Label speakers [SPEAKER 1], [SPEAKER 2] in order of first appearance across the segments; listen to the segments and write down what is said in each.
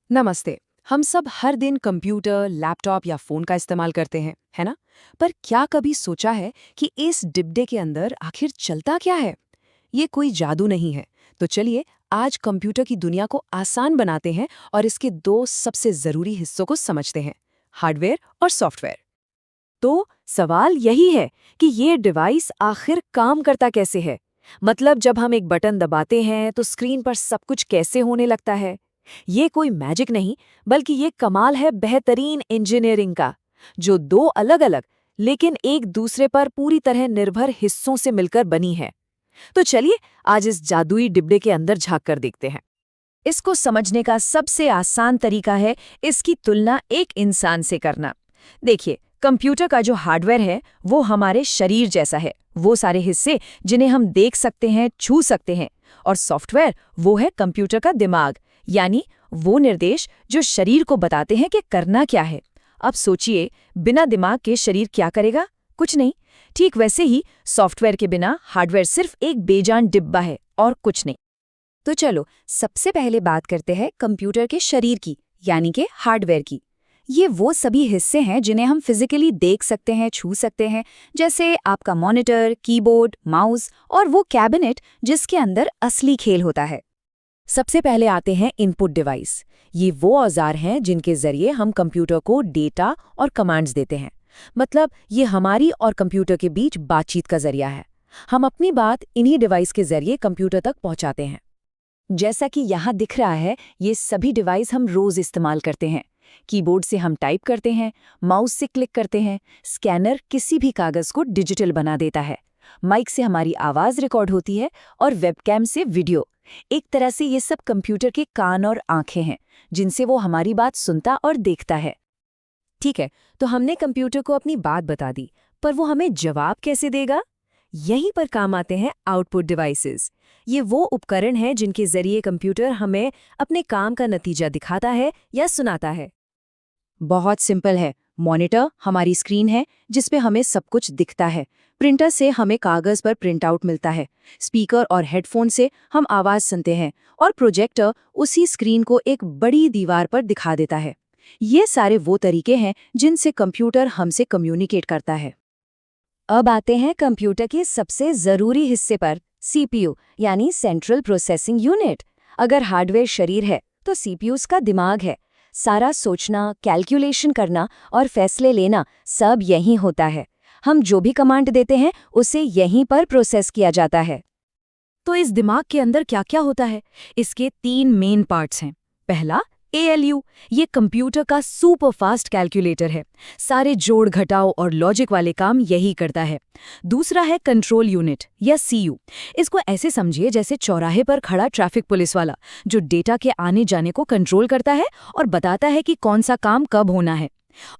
[SPEAKER 1] नमस्ते। हम सब हर दिन कंप्यूटर, लैपटॉप या फोन का इस्तेमाल करते हैं, है ना? पर क्या कभी सोचा है कि इस डिब्बे के अंदर आखिर चलता क्या है? ये कोई जादू नहीं है। तो चलिए आज कंप्यूटर की दुनिया को आसान बनाते हैं और इसके दो सबसे जरूरी हिस्सों को समझते हैं, हार्डवेयर और सॉफ्टवेयर। तो सवाल यही है कि ये डिवाइस आखिर काम करता कैसे है? मतलब जब हम एक बटन दबाते हैं तो स्क्रीन पर सब कुछ कैसे होने लगता है? ये कोई मैजिक नहीं, बल्कि ये कमाल है बेहतरीन इंजीनियरिंग का, जो दो अलग-अलग लेकिन एक दूसरे पर पूरी तरह निर्भर हिस्सों से मिलकर बनी है। तो चलिए आज इस जादुई डिब्बे के अंदर झांक कर देखते हैं।
[SPEAKER 2] इसको समझने का सबसे आसान तरीका है इसकी तुलना एक इंसान से करना। देखिए, कंप्यूटर का जो हार्डवेयर है वो हमारे शरीर जैसा है, वो सारे हिस्से जिन्हें हम देख सकते हैं, छू सकते हैं। और सॉफ्टवेयर वो है कंप्यूटर का दिमाग, यानी वो निर्देश जो शरीर को बताते हैं कि करना क्या है। अब सोचिए, बिना दिमाग के शरीर क्या करेगा? कुछ नहीं। ठीक वैसे ही सॉफ्टवेयर के बिना हार्डवेयर सिर्फ एक बेजान डिब्बा है और कुछ नहीं।
[SPEAKER 3] तो चलो सबसे पहले बात करते हैं कंप्यूटर के शरीर की, यानी कि हार्डवेयर की। ये वो सभी हिस्से हैं जिन्हें हम फिजिकली देख सकते हैं, छू सकते हैं, जैसे आपका मॉनिटर, कीबोर्ड, माउस और वो कैबिनेट जिसके अंदर असली खेल होता है।
[SPEAKER 2] सबसे पहले आते हैं इनपुट डिवाइस। ये वो औजार हैं जिनके जरिए हम कंप्यूटर को डेटा और कमांड्स देते हैं। मतलब ये हमारी और कंप्यूटर के बीच बातचीत का जरिया है। हम अपनी बात इन्हीं डिवाइस के जरिए कंप्यूटर तक पहुंचाते हैं।
[SPEAKER 3] जैसा कि यहाँ दिख रहा है, ये सभी डिवाइस हम रोज इस्तेमाल करते हैं। कीबोर्ड से हम टाइप करते हैं, माउस से क्लिक करते हैं, स्कैनर किसी भी कागज को डिजिटल बना देता है, माइक से हमारी आवाज रिकॉर्ड होती है और वेबकैम से वीडियो। एक तरह से ये सब कंप्यूटर के कान और आंखें हैं जिनसे वो हमारी बात सुनता और देखता है।
[SPEAKER 2] ठीक है, तो हमने कंप्यूटर को अपनी बात बता दी, पर वो हमें जवाब कैसे देगा? यहीं पर काम आते हैं आउटपुट डिवाइसेस। ये वो उपकरण हैं जिनके जरिए कंप्यूटर हमें अपने काम का नतीजा दिखाता है या सुनाता है।
[SPEAKER 3] बहुत सिंपल है। मॉनिटर हमारी स्क्रीन है जिसपे हमें सब कुछ दिखता है। प्रिंटर से हमें कागज पर प्रिंट आउट मिलता है। स्पीकर और हेडफोन से हम आवाज सुनते हैं और प्रोजेक्टर उसी स्क्रीन को एक बड़ी दीवार पर दिखा देता है। ये सारे वो तरीके हैं जिनसे कंप्यूटर हमसे कम्युनिकेट करता है। अब आते हैं कंप्यूटर के सबसे जरूरी हिस्से पर, सीपीयू यानी सेंट्रल प्रोसेसिंग यूनिट। अगर हार्डवेयर शरीर है तो सीपीयू उसका दिमाग है। सारा सोचना, कैलकुलेशन करना और फैसले लेना सब यहीं होता है। हम जो भी कमांड देते हैं उसे यहीं पर प्रोसेस किया जाता है।
[SPEAKER 2] तो इस दिमाग के अंदर क्या क्या होता है? इसके 3 मेन पार्ट्स हैं। पहला, एएलयू। ये कंप्यूटर का सुपर फास्ट कैलकुलेटर है। सारे जोड़ घटाव और लॉजिक वाले काम यही करता है। दूसरा है कंट्रोल यूनिट या सीयू। इसको ऐसे समझिए जैसे चौराहे पर खड़ा ट्रैफिक पुलिस वाला, जो डेटा के आने जाने को कंट्रोल करता है और बताता है कि कौन सा काम कब होना है।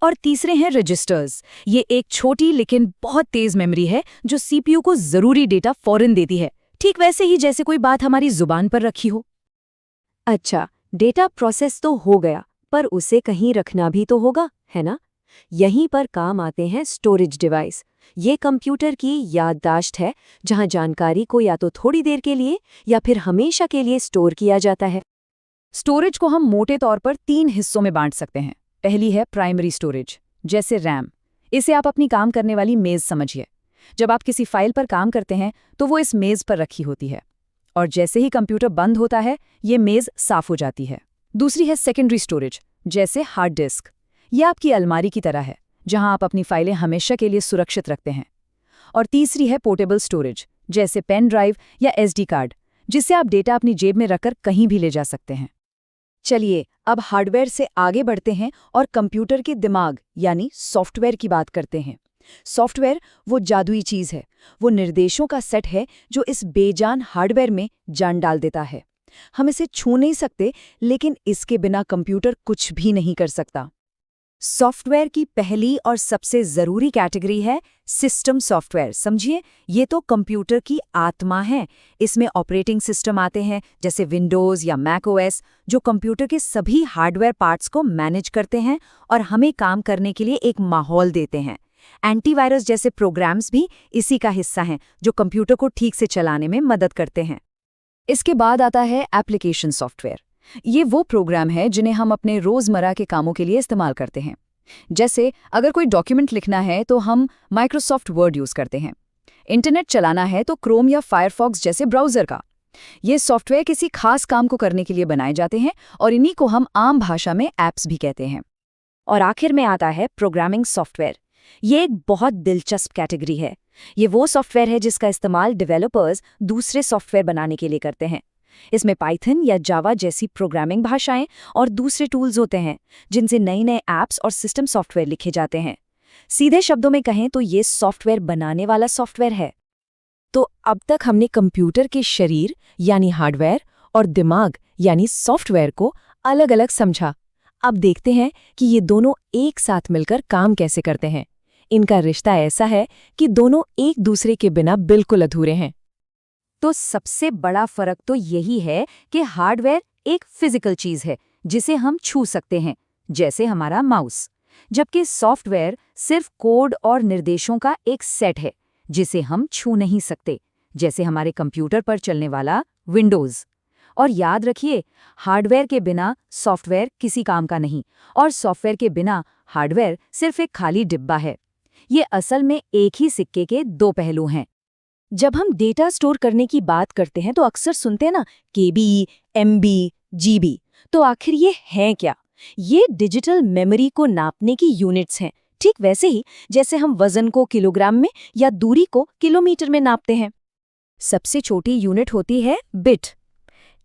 [SPEAKER 2] और तीसरे हैं रजिस्टर्स। ये एक छोटी लेकिन बहुत तेज मेमोरी है जो सीपीयू को जरूरी डेटा फौरन देती है, ठीक वैसे ही जैसे कोई बात हमारी जुबान पर रखी हो।
[SPEAKER 3] अच्छा, डेटा प्रोसेस तो हो गया, पर उसे कहीं रखना भी तो होगा, है ना? यहीं पर काम आते हैं स्टोरेज डिवाइस। ये कंप्यूटर की याददाश्त है जहां जानकारी को या तो थोड़ी देर के लिए या फिर हमेशा के लिए स्टोर किया जाता है।
[SPEAKER 2] स्टोरेज को हम मोटे तौर पर 3 हिस्सों में बांट सकते हैं। पहली है प्राइमरी स्टोरेज, जैसे रैम। इसे आप अपनी काम करने वाली मेज समझिए। जब आप किसी फाइल पर काम करते हैं तो वो इस मेज पर रखी होती है, और जैसे ही कंप्यूटर बंद होता है ये मेज साफ हो जाती है। दूसरी है सेकेंडरी स्टोरेज, जैसे हार्ड डिस्क। ये आपकी अलमारी की तरह है जहां आप अपनी फाइलें हमेशा के लिए सुरक्षित रखते हैं। और तीसरी है पोर्टेबल स्टोरेज, जैसे पेन ड्राइव या एसडी कार्ड, जिससे आप डेटा अपनी जेब में रखकर कहीं भी ले जा सकते हैं।
[SPEAKER 3] चलिए अब हार्डवेयर से आगे बढ़ते हैं और कंप्यूटर के दिमाग यानी सॉफ्टवेयर की बात करते हैं। सॉफ्टवेयर वो जादुई चीज है, वो निर्देशों का सेट है जो इस बेजान हार्डवेयर में जान डाल देता है। हम इसे छू नहीं सकते, लेकिन इसके बिना कंप्यूटर कुछ भी नहीं कर सकता। सॉफ्टवेयर की पहली और सबसे जरूरी कैटेगरी है सिस्टम सॉफ्टवेयर। समझिए, ये तो कंप्यूटर की आत्मा है। इसमें ऑपरेटिंग सिस्टम आते हैं जैसे विंडोज या मैक ओएस, जो कंप्यूटर के सभी हार्डवेयर पार्ट्स को मैनेज करते हैं और हमें काम करने के लिए एक माहौल देते हैं। एंटीवायरस जैसे प्रोग्राम्स भी इसी का हिस्सा हैं, जो कंप्यूटर को ठीक से चलाने में मदद करते हैं। इसके बाद आता है एप्लीकेशन सॉफ्टवेयर। ये वो प्रोग्राम है जिन्हें हम अपने रोज़मर्रा के कामों के लिए इस्तेमाल करते हैं। जैसे अगर कोई डॉक्यूमेंट लिखना है तो हम माइक्रोसॉफ्ट वर्ड यूज़ करते हैं। इंटरनेट चलाना है तो क्रोम या फायरफॉक्स जैसे ब्राउज़र का। ये सॉफ्टवेयर किसी खास काम को करने के लिए बनाए जाते हैं और इन्हीं को हम आम भाषा में ऐप्स भी कहते हैं।
[SPEAKER 2] और आखिर में आता है प्रोग्रामिंग सॉफ्टवेयर। ये एक बहुत दिलचस्प कैटेगरी है। ये वो सॉफ्टवेयर है जिसका इस्तेमाल डेवलपर्स दूसरे सॉफ्टवेयर बनाने के लिए करते हैं। इसमें पाइथन या जावा जैसी प्रोग्रामिंग भाषाएं और दूसरे टूल्स होते हैं जिनसे नए नए ऐप्स और सिस्टम सॉफ्टवेयर लिखे जाते हैं। सीधे शब्दों में कहें तो ये सॉफ्टवेयर बनाने वाला सॉफ्टवेयर है।
[SPEAKER 1] तो अब तक हमने कंप्यूटर के शरीर यानी हार्डवेयर और दिमाग यानी सॉफ्टवेयर को अलग अलग समझा। अब देखते हैं कि ये दोनों एक साथ मिलकर काम कैसे करते हैं। इनका रिश्ता ऐसा है कि दोनों एक दूसरे के बिना बिल्कुल अधूरे हैं।
[SPEAKER 2] तो सबसे बड़ा फर्क तो यही है कि हार्डवेयर एक फिजिकल चीज है जिसे हम छू सकते हैं, जैसे हमारा माउस, जबकि सॉफ्टवेयर सिर्फ कोड और निर्देशों का एक सेट है जिसे हम छू नहीं सकते, जैसे हमारे कंप्यूटर पर चलने वाला विंडोज़। और याद रखिए, हार्डवेयर के बिना सॉफ्टवेयर किसी काम का नहीं, और सॉफ्टवेयर के बिना हार्डवेयर सिर्फ एक खाली डिब्बा है। ये असल में एक ही सिक्के के दो पहलू हैं।
[SPEAKER 3] जब हम डेटा स्टोर करने की बात करते हैं तो अक्सर सुनते हैं ना केबी, एमबी, जीबी। तो आखिर ये हैं क्या? ये डिजिटल मेमोरी को नापने की यूनिट्स हैं, ठीक वैसे ही जैसे हम वजन को किलोग्राम में या दूरी को किलोमीटर में नापते हैं। सबसे छोटी यूनिट होती है बिट।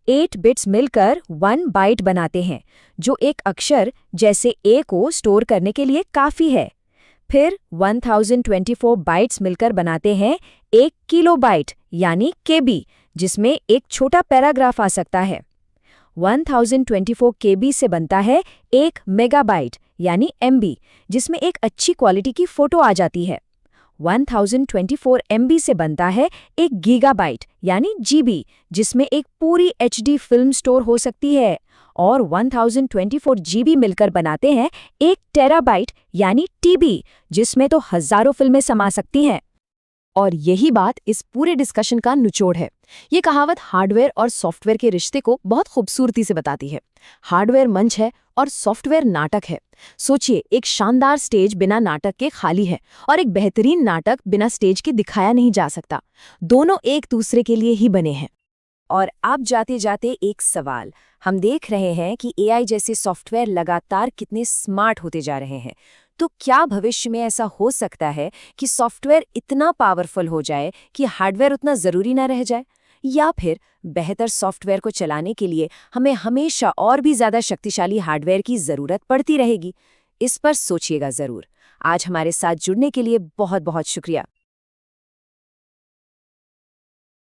[SPEAKER 3] 8 बिट्स मिलकर 1 बाइट बनाते हैं, जो एक अक्षर जैसे ए को स्टोर करने के लिए काफ़ी है। फिर 1024 बाइट्स मिलकर बनाते हैं 1 किलोबाइट यानी केबी, जिसमें एक छोटा पैराग्राफ आ सकता है। 1024 केबी से बनता है 1 मेगाबाइट यानी एमबी, जिसमें एक अच्छी क्वालिटी की फ़ोटो आ जाती है। 1024 एमबी से बनता है 1 गीगाबाइट यानी जीबी, जिसमें एक पूरी एचडी फिल्म स्टोर हो सकती है। और 1024 जीबी मिलकर बनाते हैं 1 टेराबाइट यानी टीबी, जिसमें तो हज़ारों फिल्में समा सकती हैं।
[SPEAKER 1] और यही बात इस पूरे डिस्कशन का निचोड़ है। ये कहावत हार्डवेयर और सॉफ्टवेयर के रिश्ते को बहुत खूबसूरती से बताती है। हार्डवेयर मंच है और सॉफ्टवेयर नाटक है। सोचिए, एक शानदार स्टेज बिना नाटक के खाली है और एक बेहतरीन नाटक बिना स्टेज के दिखाया नहीं जा सकता। दोनों एक दूसरे के लिए ही बने हैं।
[SPEAKER 3] और अब जाते जाते एक सवाल, हम देख रहे हैं कि एआई जैसे सॉफ्टवेयर लगातार कितने स्मार्ट होते जा रहे हैं। तो क्या भविष्य में ऐसा हो सकता है कि सॉफ्टवेयर इतना पावरफुल हो जाए कि हार्डवेयर उतना ज़रूरी ना रह जाए? या फिर बेहतर सॉफ्टवेयर को चलाने के लिए हमें हमेशा और भी ज़्यादा शक्तिशाली हार्डवेयर की ज़रूरत पड़ती रहेगी? इस पर सोचिएगा ज़रूर। आज हमारे साथ जुड़ने के लिए बहुत बहुत शुक्रिया।